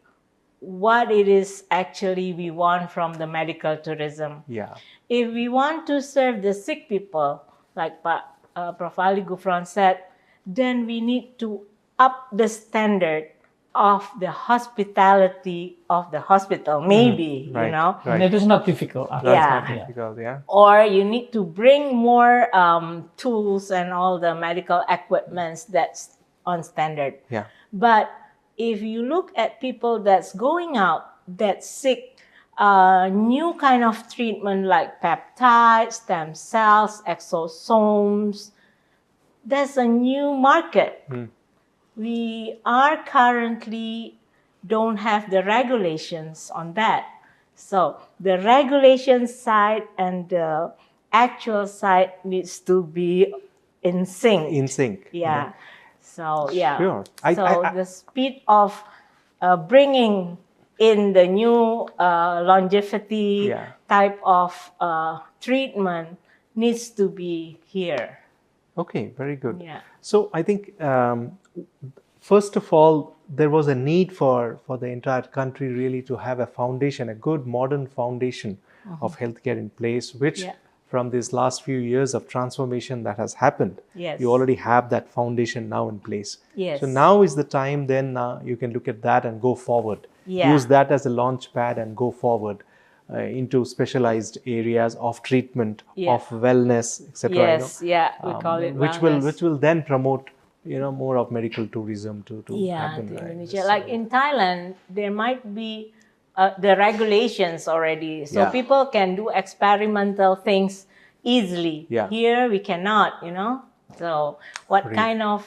what it is actually we want from the medical tourism. If we want to serve the sick people, like Prof. Ali Ghufron said, then we need to up the standard of the hospitality of the hospital, maybe, And it is not difficult. That's not difficult, Or you need to bring more tools and all the medical equipments that's on standard. But if you look at people that's going out, that's sick, new kind of treatment like peptides, stem cells, exosomes, that's a new market. We are currently don't have the regulations on that. So the regulation side and the actual side needs to be in sync. In sync. So Sure. The speed of bringing in the new longevity type of treatment needs to be here. Okay, very good. So I think first of all, there was a need for the entire country really to have a foundation, a good modern foundation of healthcare in place, which from these last few years of transformation that has happened, you already have that foundation now in place. So now is the time then you can look at that and go forward. Use that as a launch pad and go forward into specialized areas of treatment, of wellness, etc. We call it wellness. Which will then promote more of medical tourism to happen. To Indonesia. Like in Thailand, there might be the regulations already. So people can do experimental things easily. Yeah. Here we cannot, So what Great. kind of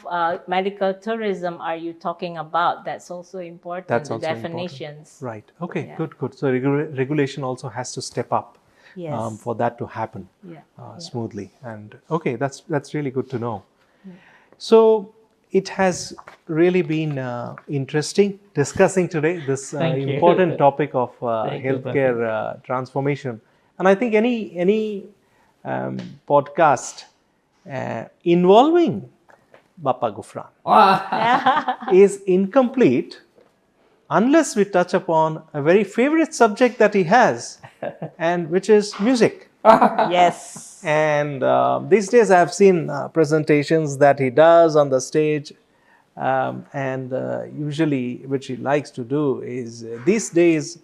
medical tourism are you talking about? That's also important, That's the also definitions. important. Right. Okay, Yeah. good. So regulation also has to step up Yes. for that to happen Yeah. smoothly. And okay, that's really good to know. So it has really been interesting discussing today this Thank you. important topic of Thank you, healthcare transformation. And I think any podcast involving Bapa Ghufron is incomplete unless we touch upon a very favorite subject that he has, and which is music. Yes. And these days I have seen presentations that he does on the stage, and usually which he likes to do is these days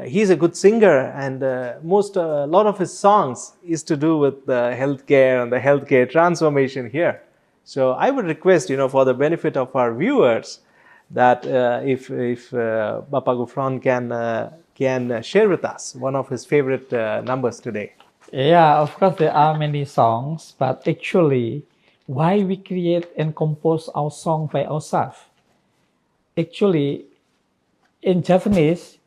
he's a good singer, and a lot of his songs is to do with the healthcare and the healthcare transformation here. So I would request, for the benefit of our viewers, that if Bapa Ghufron can share with us one of his favorite numbers today. Yeah, of course there are many songs, but actually, why we create and compose our song by ourselves? Actually, in Japanese,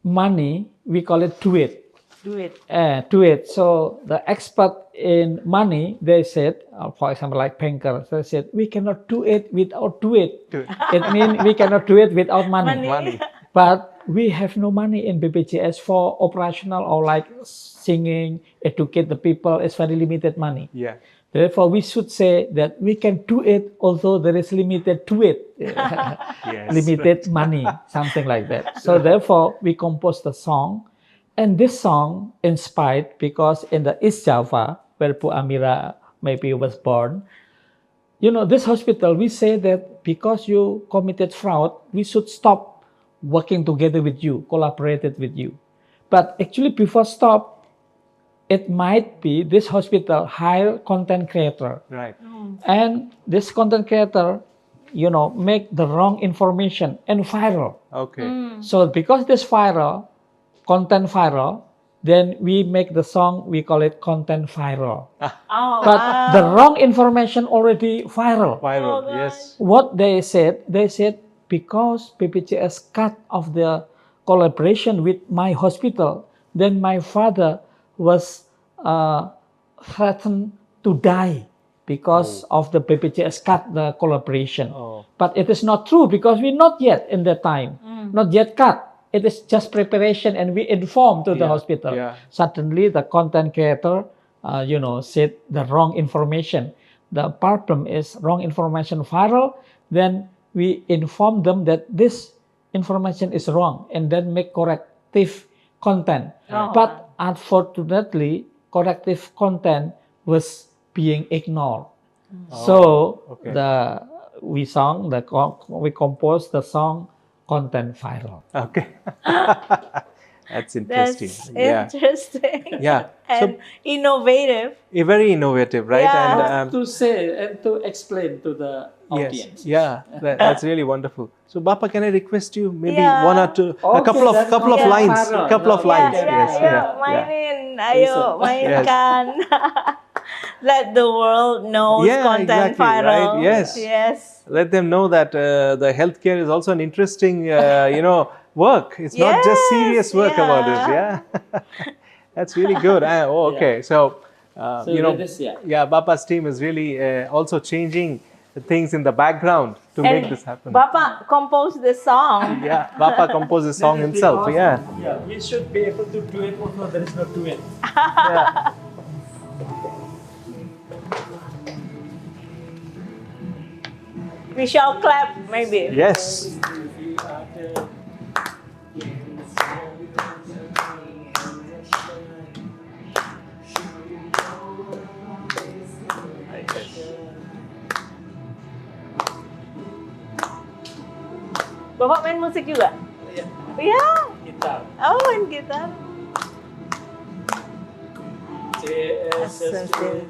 money we call it duit. Duit. So the expert in money, they said, for example, like banker, they said we cannot do it without duit. It means we cannot do it without money. Money. But we have no money in BPJS for operational or like singing, educate the people. It's very limited money. Yeah. Therefore, we should say that we can do it, although there is limited to it, Yes. limited money, something like that. So therefore, we composed the song. And this song inspired because in the East Java, where Bu Emira maybe was born, this hospital, we say that because you committed fraud, we should stop working together with you, collaborated with you. But actually before stop, it might be this hospital hire content creator. Right. And this content creator, make the wrong information and viral. Okay. So because this content viral, then we make the song, we call it content viral. Oh, But the wrong information already viral. Viral. Oh, Yes. What they said because BPJS cut off the collaboration with my hospital, then my father was threatened to die because of the BPJS cut the collaboration. Oh. But it is not true because we're not yet in that time, not yet cut. It is just preparation, and we inform to the hospital. Yeah. Suddenly, the content creator, said the wrong information. The problem is wrong information viral. Then we inform them that this information is wrong, and then make corrective content. Oh. But unfortunately, corrective content was being ignored. So okay. we composed the song content viral. Okay. That's interesting. That's Yeah. interesting. Yeah. And innovative. Very innovative, right? Yeah. And To say and to explain to the audience. yes, yeah, that's really wonderful. So, Bapa, can I request you maybe Yeah. one or two, a Okay, couple of that's lines, viral. couple of lines. Yeah, mainin. Ayo, mainkan. Let the world know Yeah, content exactly, viral. right? Yes. Yes. Let them know that the healthcare is also an interesting, work. It's not just serious work about it. Yeah, that's really good. Okay. So, Bapa's team is really also changing the things in the background to make this happen. Bapa composed the song. Yeah, Bapa composed the song himself. Yeah. Yeah, we should be able to do it, although there is no do it. Yeah. We shall clap, maybe. Yes. Bapak main musik juga? Iya. Iya. Gitar. Oh, main gitar.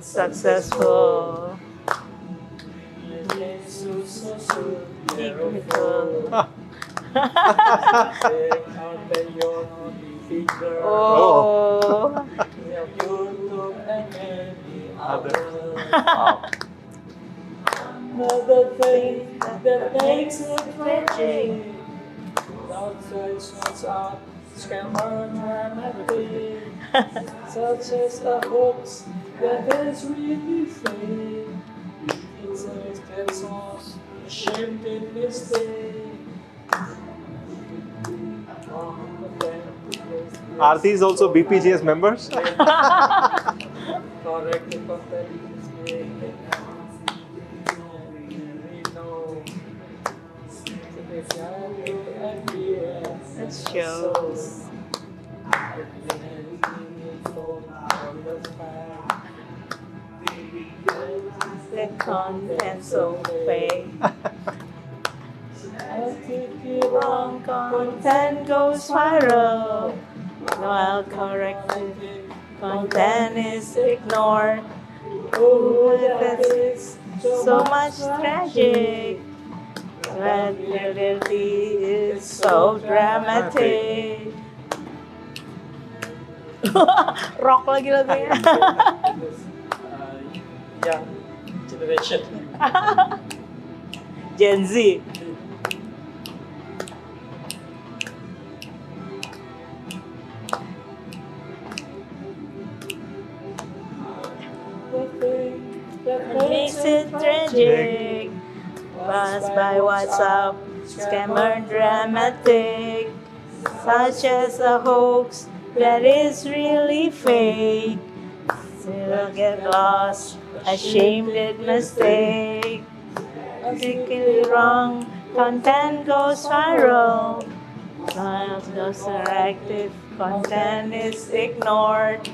Successful. Oh. Another thing that makes it tragic. Outside shots out, scammer dramatic, such as a hoax that is really fake. It's a mistake sauce, a shamed mistake. Are these also BPJS members? Correct the content is being It shows. The content so fake. Wrong content goes viral, while corrected content is ignored. Ooh, that is so much tragic. But reality is so dramatic. Rock lagi lagunya. Young generation. Gen Z. Makes it tragic. Pass by WhatsApp, scammer dramatic, such as a hoax that is really fake. Still get lost, ashamed at mistake. Particularly wrong, content goes viral. While those corrective content is ignored.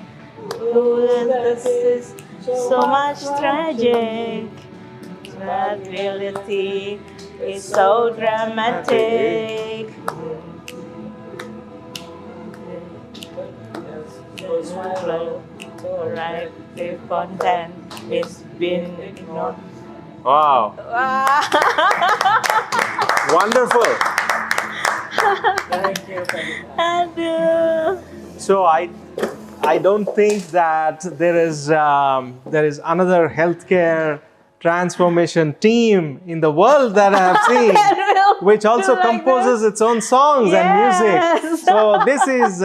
Ooh, this is so much tragic. That reality is so dramatic. Corrective content is been ignored. Wow. Wonderful. Thank you. Aduh. So I don't think that there is another healthcare transformation team in the world that I have seen, which also do like composes its own songs and Yes. music. So this is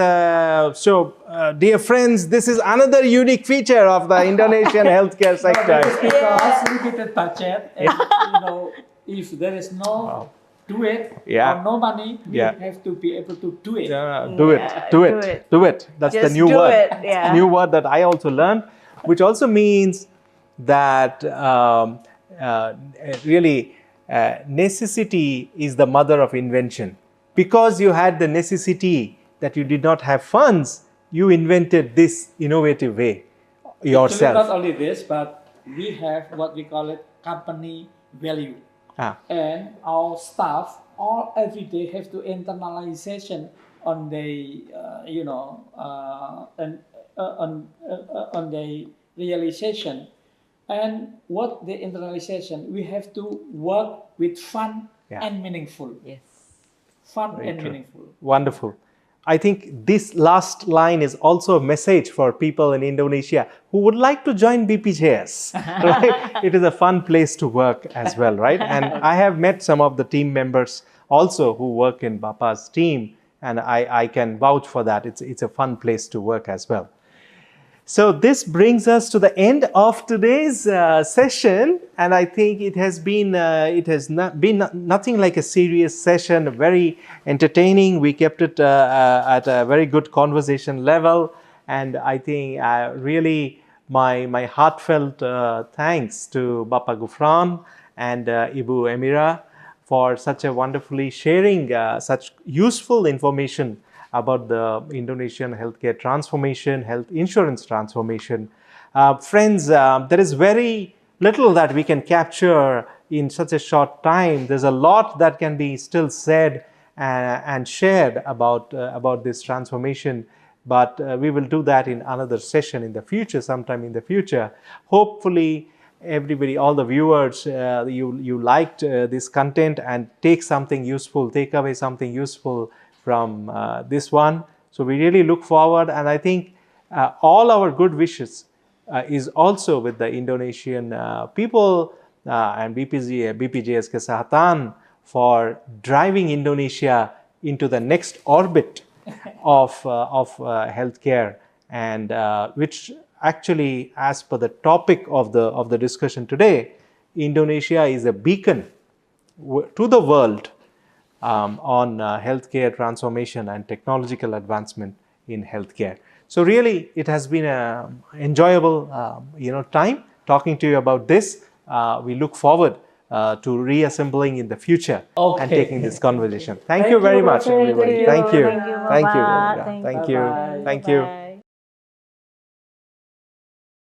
dear friends, this is another unique feature of the Indonesian healthcare sector. Because limited budget, and if there is no do it Yeah. or no money, we Yeah. have to be able to do it. Do it, Yeah, do do it, it. do it. That's the Just new do word. it, yeah. New word that I also learned, which also means that really necessity is the mother of invention. Because you had the necessity that you did not have funds, you invented this innovative way Actually, yourself. not only this, but we have what we call it company value. And our staff all every day have to internalization on the on the realization, and what the internalization we have to work with fun and meaningful. Yes. Fun Very and true. meaningful. Wonderful. I think this last line is also a message for people in Indonesia who would like to join BPJS. Right? It is a fun place to work as well, right? And I have met some of the team members also who work in Bapa's team, and I can vouch for that. It's a fun place to work as well. So this brings us to the end of today's session, and I think it has been nothing like a serious session, very entertaining. We kept it at a very good conversation level, and I think really my heartfelt thanks to Bapa Ghufron and Ibu Emira for such a wonderfully sharing such useful information about the Indonesian healthcare transformation, health insurance transformation. Friends, there is very little that we can capture in such a short time. There's a lot that can be still said and shared about this transformation, but we will do that in another session in the future, sometime in the future. Hopefully, everybody, all the viewers, you liked this content and take away something useful from this one. So we really look forward, and I think all our good wishes is also with the Indonesian people and BPJS Kesehatan for driving Indonesia into the next orbit of healthcare, and which actually, as per the topic of the discussion today, Indonesia is a beacon to the world on healthcare transformation and technological advancement in healthcare. So really, it has been an enjoyable time talking to you about this. We look forward to reassembling in the future and taking this conversation. Thank you very much, everybody. Thank you. Thank you, Thank you. Bapak. Thank you. Bye-bye. Thank you. Bye-bye.